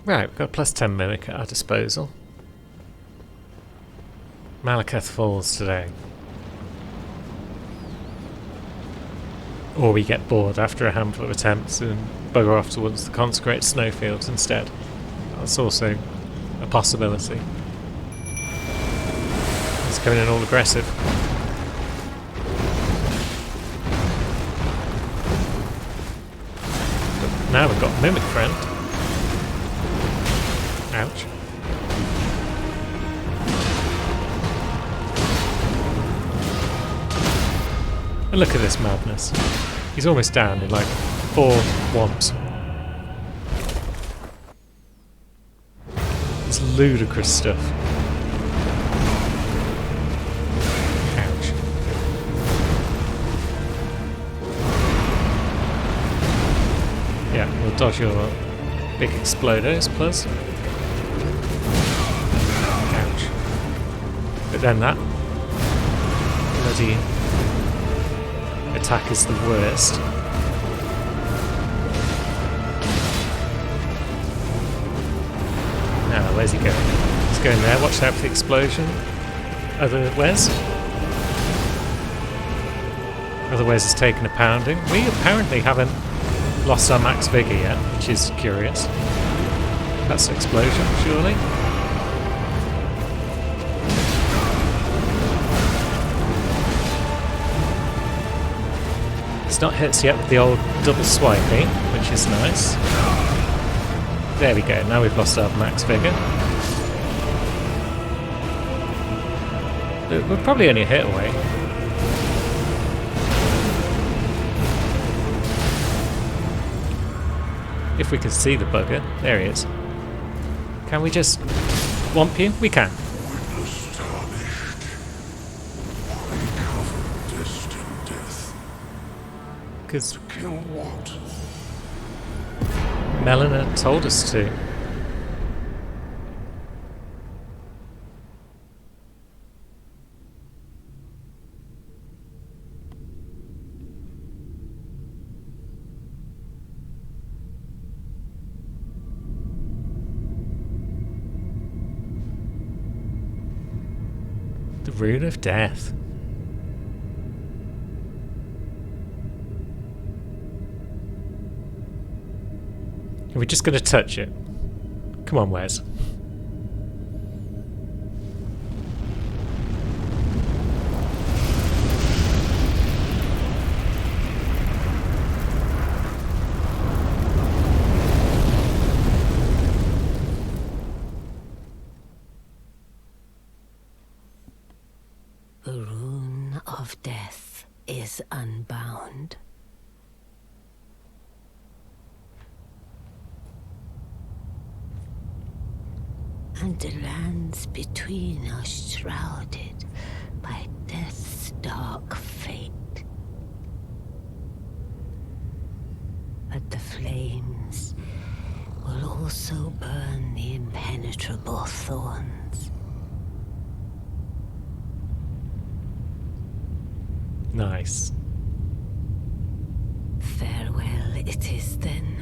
Right, we've got plus 10 Mimic at our disposal. Malekith falls today. Or we get bored after a handful of attempts and bugger off towards the consecrated snowfields instead. That's also a possibility. It's coming in all aggressive. But now we've got Mimic Friend. Ouch. And look at this madness. He's almost down in like 4 womps. It's ludicrous stuff. Ouch. Yeah, we'll dodge your big exploders, plus. Ouch. But then that bloody attack is the worst. Now, where's he going? He's going there. Watch out for the explosion. Other Wes has taken a pounding. We apparently haven't lost our max vigor yet, which is curious. That's an explosion, surely. It's not hit us yet with the old double swiping, which is nice. There we go, now we've lost our max vigor. We're probably only a hit away. If we can see the bugger. There he is. Can we just whomp you? We can. Because Melina told us to. The Rune of Death. Are we just going to touch it? Come on, Wes. The Rune of Death is unbound. And the lands between are shrouded by death's dark fate. But the flames will also burn the impenetrable thorns. Nice. Farewell it is then.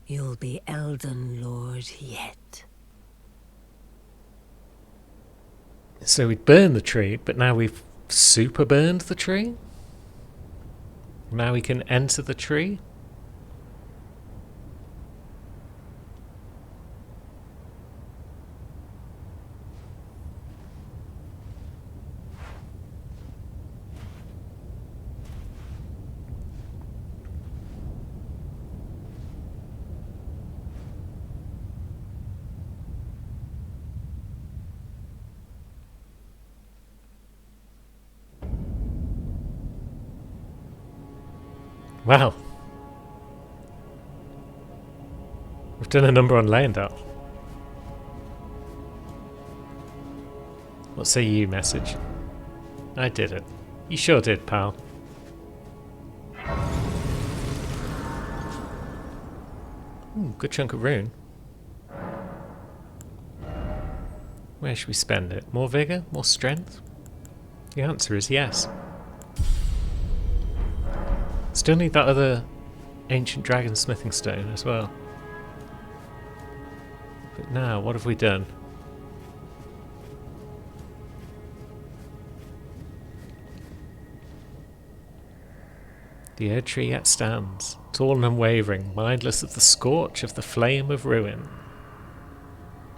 You'll be Elden Lord yet. So we'd burned the tree, but now we've super burned the tree? Now we can enter the tree? Wow. We've done a number on Leyendell. What say you, message? I did it. You sure did, pal. Ooh, good chunk of rune. Where should we spend it? More vigor? More strength? The answer is yes. Still need that other ancient dragon smithing stone as well. But now, what have we done? The Erd tree yet stands, tall and unwavering, mindless of the scorch of the flame of ruin.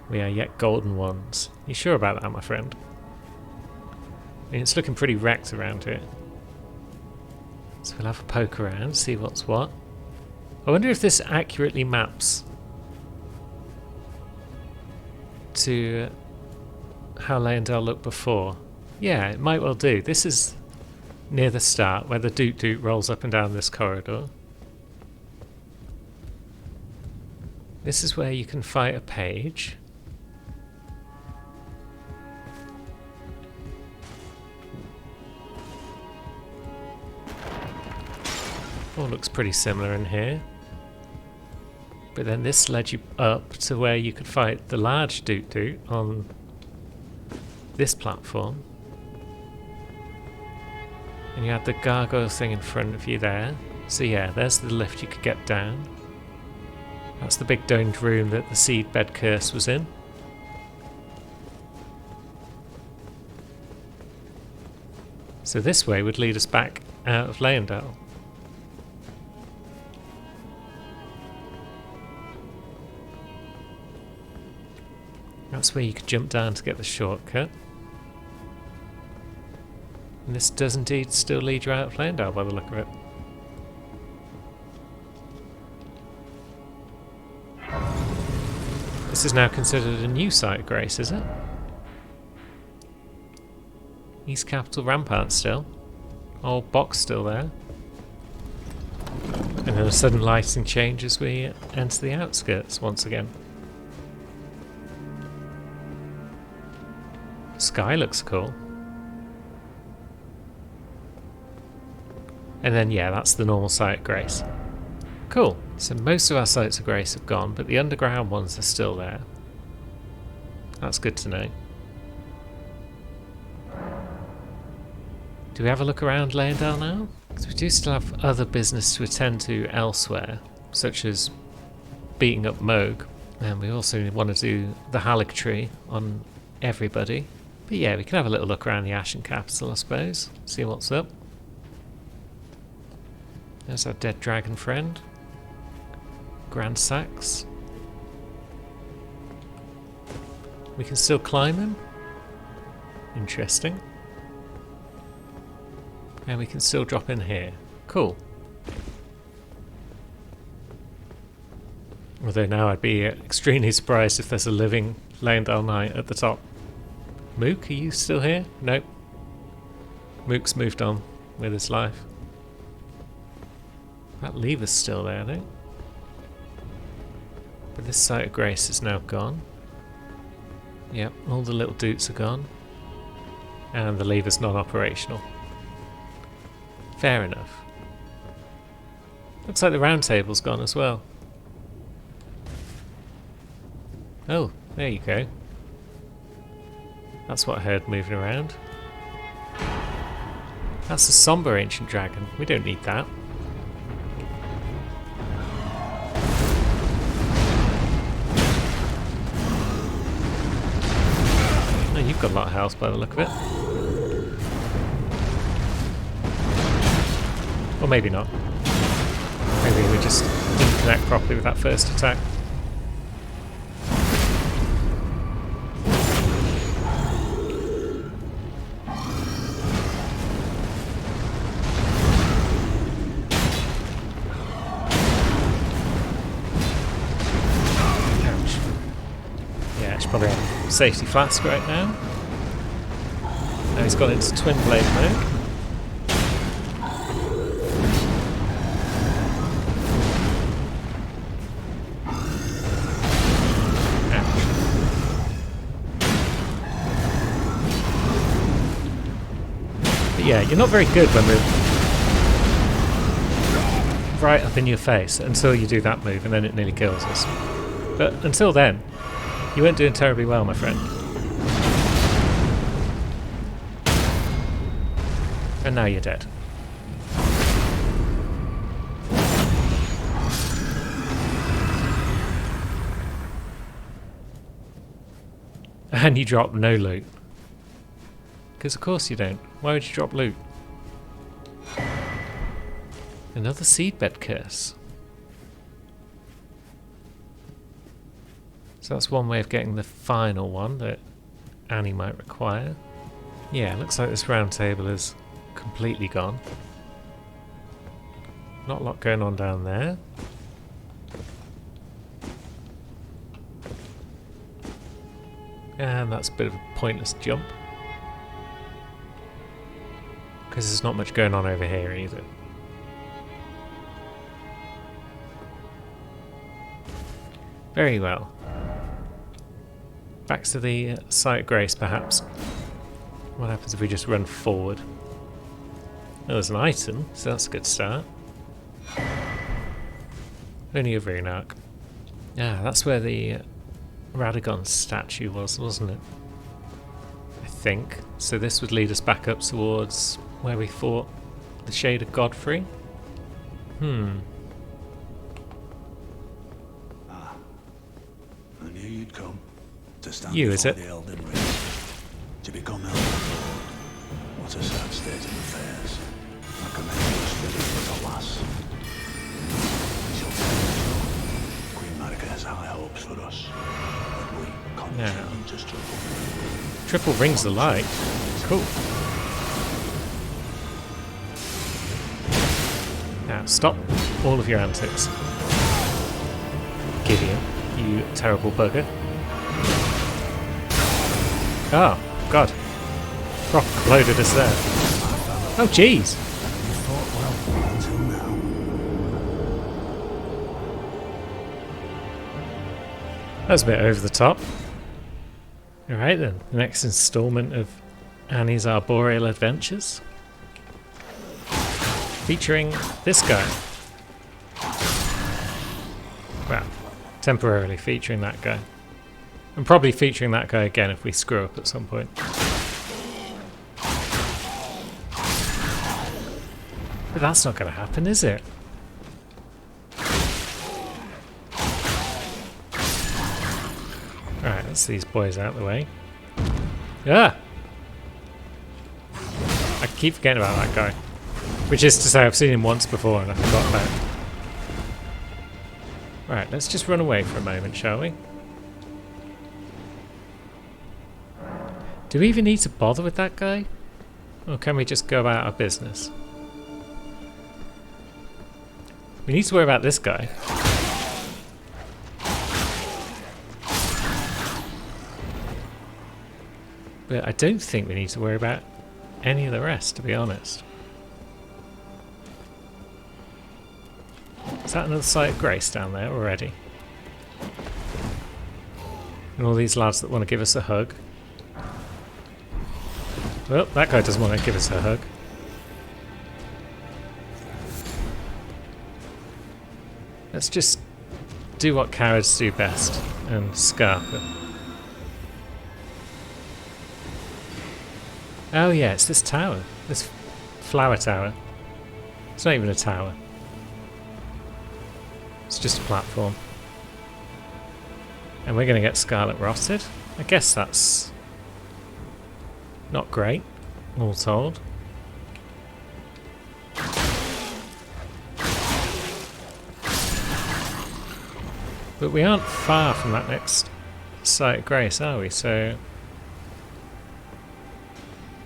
We are yet golden ones. You sure about that, my friend? I mean, it's looking pretty wrecked around here. So we'll have a poke around, see what's what. I wonder if this accurately maps to how Leyndell looked before. Yeah, it might well do. This is near the start, where the Doot Doot rolls up and down this corridor. This is where you can fight a page. All looks pretty similar in here. But then this led you up to where you could fight the large Doot Doot on this platform. And you had the gargoyle thing in front of you there. So yeah, there's the lift you could get down. That's the big domed room that the Seedbed Curse was in. So this way would lead us back out of Leyndell. That's where you could jump down to get the shortcut. And this does indeed still lead you out of Leyndell by the look of it. This is now considered a new site of grace, is it? East Capital Rampart still. Old box still there. And then a sudden lighting change as we enter the outskirts once again. Sky looks cool. And then, yeah, that's the normal site of grace. Cool. So most of our sites of grace have gone, but the underground ones are still there. That's good to know. Do we have a look around Leyndell now? Because we do still have other business to attend to elsewhere, such as beating up Mohg. And we also want to do the Haligtree on everybody. But yeah, we can have a little look around the Ashen Capital, I suppose. See what's up. There's our dead dragon friend. Grand Sax. We can still climb him. Interesting. And we can still drop in here. Cool. Although now I'd be extremely surprised if there's a living Leyndell Knight at the top. Mook, are you still here? Nope. Mook's moved on with his life. That lever's still there, though. But this site of grace is now gone. Yep, all the little doots are gone. And the lever's non-operational. Fair enough. Looks like the round table's gone as well. Oh, there you go. That's what I heard moving around. That's a somber ancient dragon. We don't need that. No, you've got a lot of health by the look of it. Or maybe not. Maybe we just didn't connect properly with that first attack. Ouch. Yeah, it's probably on safety flask right now. Now he's gone into twin blade mode. Yeah, you're not very good when we're right up in your face until you do that move, and then it nearly kills us. But until then, you weren't doing terribly well, my friend. And now you're dead. And you drop no loot. Because of course you don't. Why would you drop loot? Another seedbed curse. So that's one way of getting the final one that Annie might require. Yeah, looks like this round table is completely gone. Not a lot going on down there. And that's a bit of a pointless jump. Because there's not much going on over here either. Very well. Back to the Site of Grace, perhaps. What happens if we just run forward? Oh, there's an item, so that's a good start. Only a rune arc. Yeah, that's where the Radagon statue was, wasn't it? I think. So this would lead us back up towards where we fought the Shade of Godfrey. I knew you'd come to stand You, is before it? the Elden Ring, to become Elden Lord. What a sad state of affairs. I commend your spirit for the lass. We shall take it through. Queen Marika has high hopes for us, but we continue to struggle. Triple Rings of Light. Cool. Now, stop all of your antics. Gideon, you terrible bugger. Oh, God. Rock loaded us there. Oh, jeez. You fought well until now. That's a bit over the top. Alright then, the next instalment of Annie's Arboreal Adventures. Featuring this guy. Well, temporarily featuring that guy. And probably featuring that guy again if we screw up at some point. But that's not going to happen, is it? Alright, let's these boys out of the way. Ah! I keep forgetting about that guy. Which is to say, I've seen him once before and I forgot about him. Right, let's just run away for a moment, shall we? Do we even need to bother with that guy? Or can we just go about our business? We need to worry about this guy. But I don't think we need to worry about any of the rest, to be honest. Is that another Site of Grace down there already? And all these lads that want to give us a hug. Well, that guy doesn't want to give us a hug. Let's just do what cowards do best and scarp it. Oh yeah, it's this tower. This flower tower. It's not even a tower. It's just a platform. And we're going to get Scarlet Rotted. I guess that's not great, all told. But we aren't far from that next Site of Grace, are we? So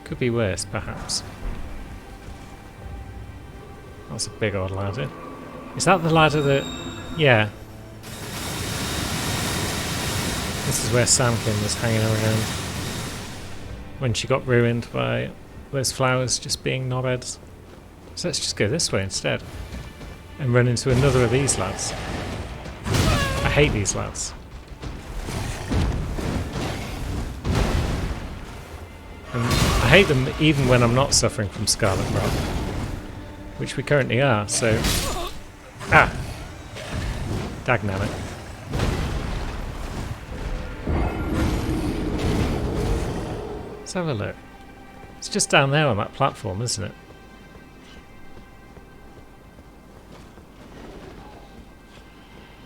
could be worse, perhaps. That's a big old ladder. Is that the ladder that... Yeah. This is where Samkin was hanging around when she got ruined by those flowers just being knobheads. So let's just go this way instead and run into another of these lads. I hate these lads. And I hate them even when I'm not suffering from Scarlet Rot, which we currently are, so... Ah! Dagnammit. Let's have a look. It's just down there on that platform, isn't it?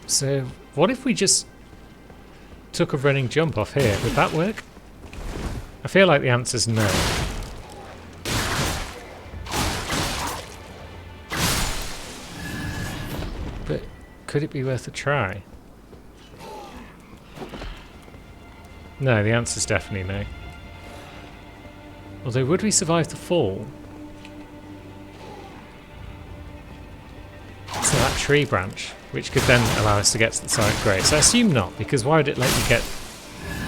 So, what if we just took a running jump off here? Would that work? I feel like the answer's no. But could it be worth a try? No, the answer's definitely no. Although, would we survive the fall? So that tree branch, which could then allow us to get to the site of grace. I assume not, because why would it let you get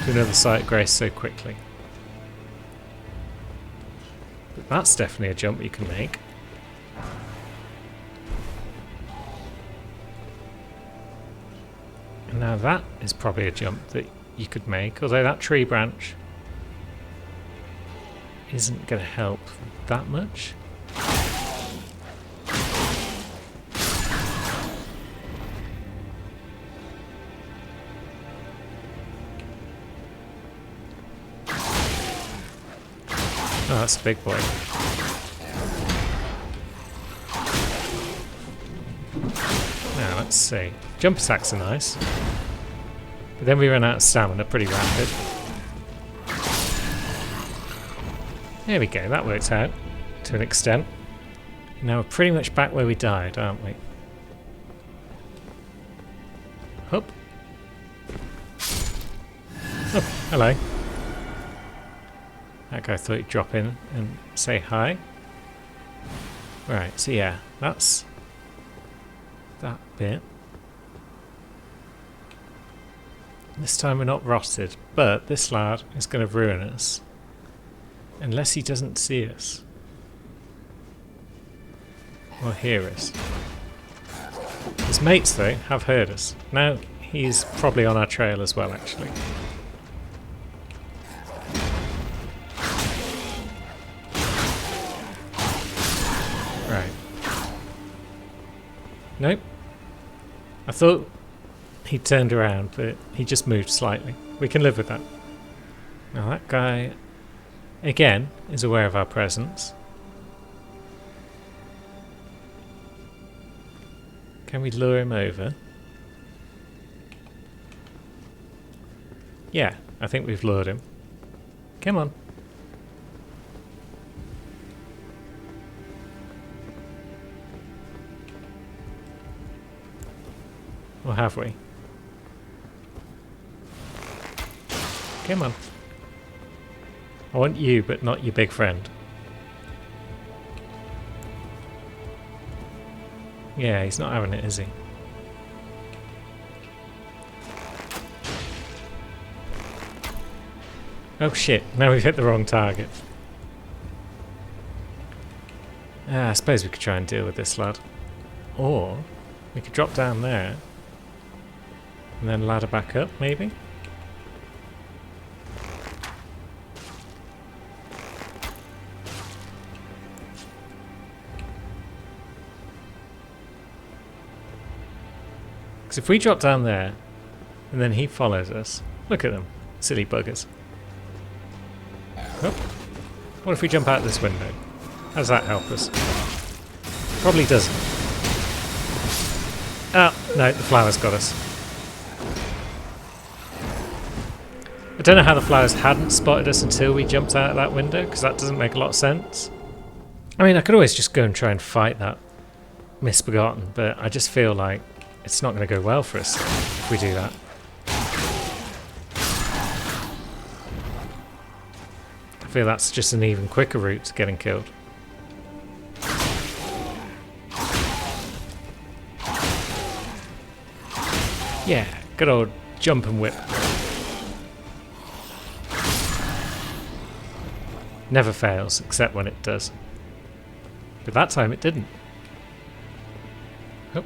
to another site of grace so quickly? But that's definitely a jump you can make. And now that is probably a jump that you could make, although that tree branch isn't going to help that much. Oh, that's a big boy. Now, let's see. Jump attacks are nice. But then we run out of stamina pretty rapid. There we go, that works out to an extent. Now we're pretty much back where we died, aren't we? Hup. Oh, hello. That guy thought he'd drop in and say hi. Right, so yeah, that's that bit. This time we're not rotted, but this lad is going to ruin us. Unless he doesn't see us. Or hear us. His mates, though, have heard us. Now he's probably on our trail as well, actually. Right. Nope. I thought he turned around, but he just moved slightly. We can live with that. Now that guy, again, is aware of our presence. Can we lure him over? Yeah, I think we've lured him. Come on. Or have we? Come on. I want you, but not your big friend. Yeah, he's not having it, is he? Oh shit, now we've hit the wrong target. I suppose we could try and deal with this lad. Or we could drop down there and then ladder back up, maybe? Because if we drop down there and then he follows us, look at them, silly buggers. Oh. What if we jump out this window? How does that help us? Probably doesn't. Oh, no, the flowers got us. I don't know how the flowers hadn't spotted us until we jumped out of that window, because that doesn't make a lot of sense. I mean, I could always just go and try and fight that Misbegotten, but I just feel like it's not going to go well for us if we do that. I feel that's just an even quicker route to getting killed. Yeah, good old jump and whip. Never fails, except when it does. But that time it didn't. Oop.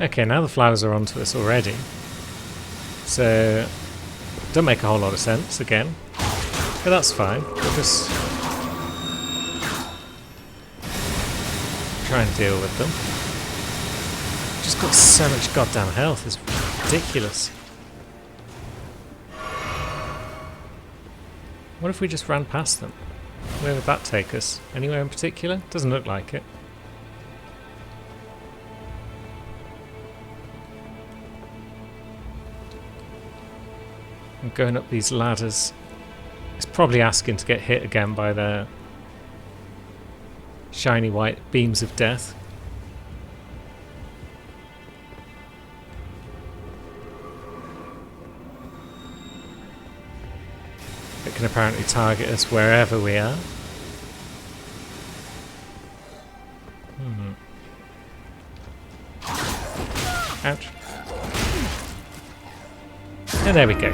Okay, now the flowers are onto us already. So, don't make a whole lot of sense again. But that's fine. We'll just try and deal with them. Just got so much goddamn health, it's ridiculous. What if we just ran past them? Where would that take us? Anywhere in particular? Doesn't look like it. And going up these ladders. It's probably asking to get hit again by the shiny white beams of death. It can apparently target us wherever we are. Ouch. And there we go.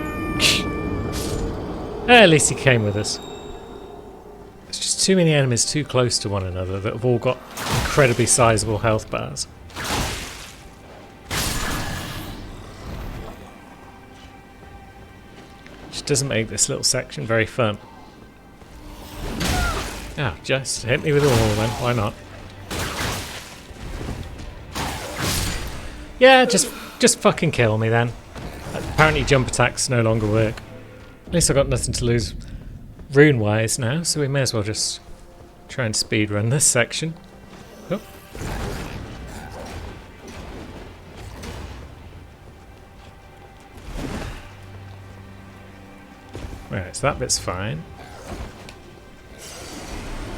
At least he came with us. There's just too many enemies too close to one another that have all got incredibly sizable health bars. Which doesn't make this little section very fun. Ah, just hit me with a wall then, why not? Yeah, just fucking kill me then. Apparently jump attacks no longer work. At least I've got nothing to lose rune-wise now, so we may as well just try and speedrun this section. Oh. Right, so that bit's fine.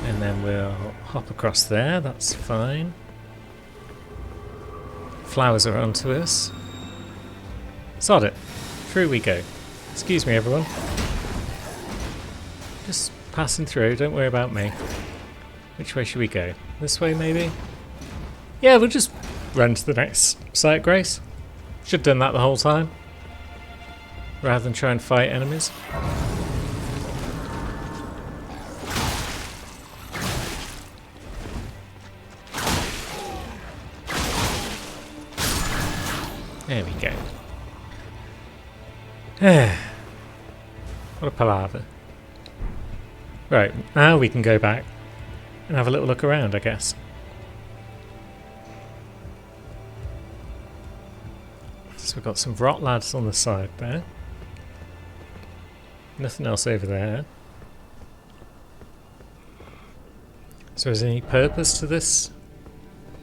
And then we'll hop across there, that's fine. Flowers are onto us. Sod it. Through we go. Excuse me, everyone. Just passing through, don't worry about me. Which way should we go? This way, maybe? Yeah, we'll just run to the next site, Grace. Should have done that the whole time. Rather than try and fight enemies. There we go. What a palaver. Right, now we can go back and have a little look around, I guess. So we've got some rot lads on the side there. Nothing else over there. So is there any purpose to this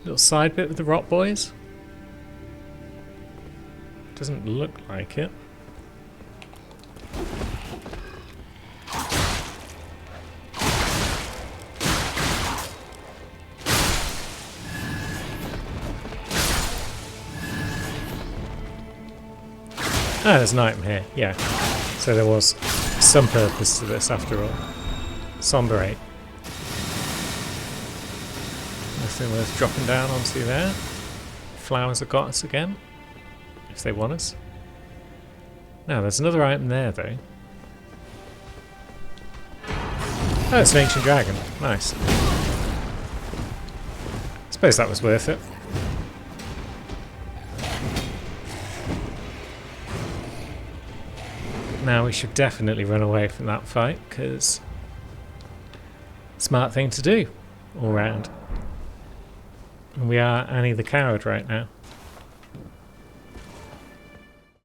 little side bit with the rot boys? Doesn't look like it. Ah, there's an item here, yeah. So there was some purpose to this after all. Somber 8. Nothing worth dropping down onto there. Flowers have got us again. If they want us. Now, there's another item there, though. Oh, it's an ancient dragon. Nice. Suppose that was worth it. Now we should definitely run away from that fight, because smart thing to do all round. And we are Annie the Coward right now.